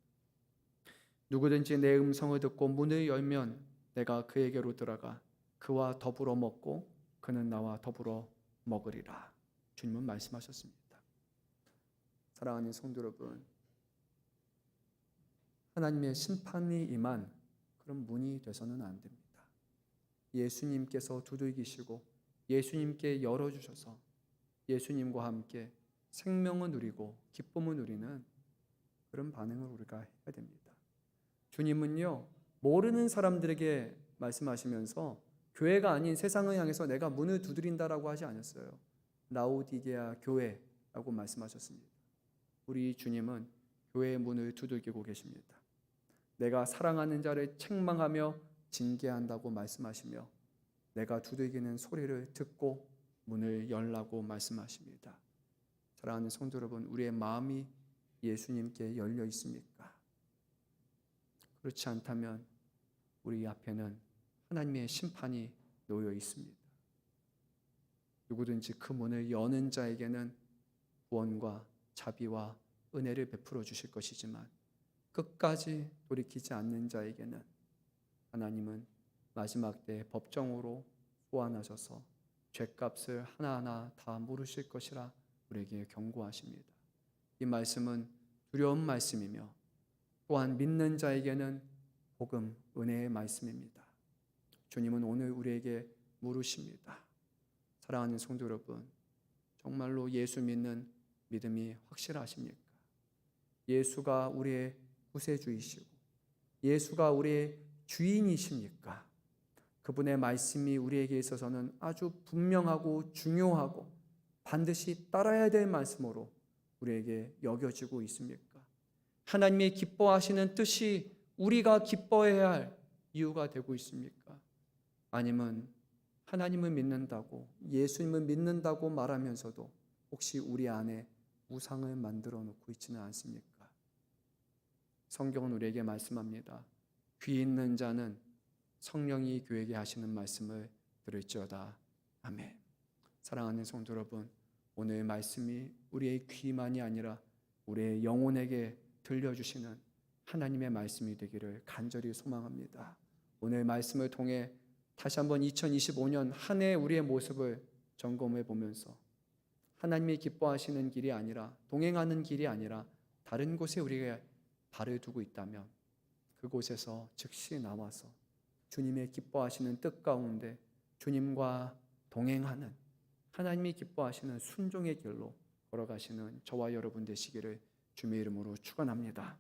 누구든지 내 음성을 듣고 문을 열면 내가 그에게로 들어가 그와 더불어 먹고 그는 나와 더불어 먹으리라. 주님은 말씀하셨습니다. 사랑하는 성도 여러분, 하나님의 심판이 임한 그런 문이 돼서는 안 됩니다. 예수님께서 두들기시고 예수님께 열어주셔서 예수님과 함께 생명을 누리고 기쁨을 누리는 그런 반응을 우리가 해야 됩니다. 주님은요, 모르는 사람들에게 말씀하시면서 교회가 아닌 세상을 향해서 내가 문을 두드린다라고 하지 않았어요. 라오디게아 교회라고 말씀하셨습니다. 우리 주님은 교회의 문을 두들기고 계십니다. 내가 사랑하는 자를 책망하며 징계한다고 말씀하시며 내가 두들기는 소리를 듣고 문을 열라고 말씀하십니다. 사랑하는 성도 여러분, 우리의 마음이 예수님께 열려 있습니까? 그렇지 않다면 우리 앞에는 하나님의 심판이 놓여 있습니다. 누구든지 그 문을 여는 자에게는 구원과 자비와 은혜를 베풀어 주실 것이지만 끝까지 돌이키지 않는 자에게는 하나님은 마지막 때 법정으로 소환하셔서 죄값을 하나하나 다 물으실 것이라 우리에게 경고하십니다. 이 말씀은 두려운 말씀이며 또한 믿는 자에게는 복음, 은혜의 말씀입니다. 주님은 오늘 우리에게 물으십니다. 사랑하는 성도 여러분, 정말로 예수 믿는 믿음이 확실하십니까? 예수가 우리의 구세주이시고 예수가 우리의 주인이십니까? 그분의 말씀이 우리에게 있어서는 아주 분명하고 중요하고 반드시 따라야 될 말씀으로 우리에게 여겨지고 있습니까? 하나님이 기뻐하시는 뜻이 우리가 기뻐해야 할 이유가 되고 있습니까? 아니면 하나님을 믿는다고 예수님을 믿는다고 말하면서도 혹시 우리 안에 우상을 만들어 놓고 있지는 않습니까? 성경은 우리에게 말씀합니다. 귀 있는 자는 성령이 교회에게 하시는 말씀을 들을지어다. 아멘. 사랑하는 성도 여러분, 오늘 말씀이 우리의 귀만이 아니라 우리의 영혼에게 들려주시는 하나님의 말씀이 되기를 간절히 소망합니다. 오늘 말씀을 통해 다시 한번 2025년 한 해 우리의 모습을 점검해 보면서 하나님이 기뻐하시는 길이 아니라 동행하는 길이 아니라 다른 곳에 우리가 발을 두고 있다면 그곳에서 즉시 나와서 주님의 기뻐하시는 뜻 가운데 주님과 동행하는 하나님이 기뻐하시는 순종의 길로 걸어가시는 저와 여러분 되시기를 주님의 이름으로 축원합니다.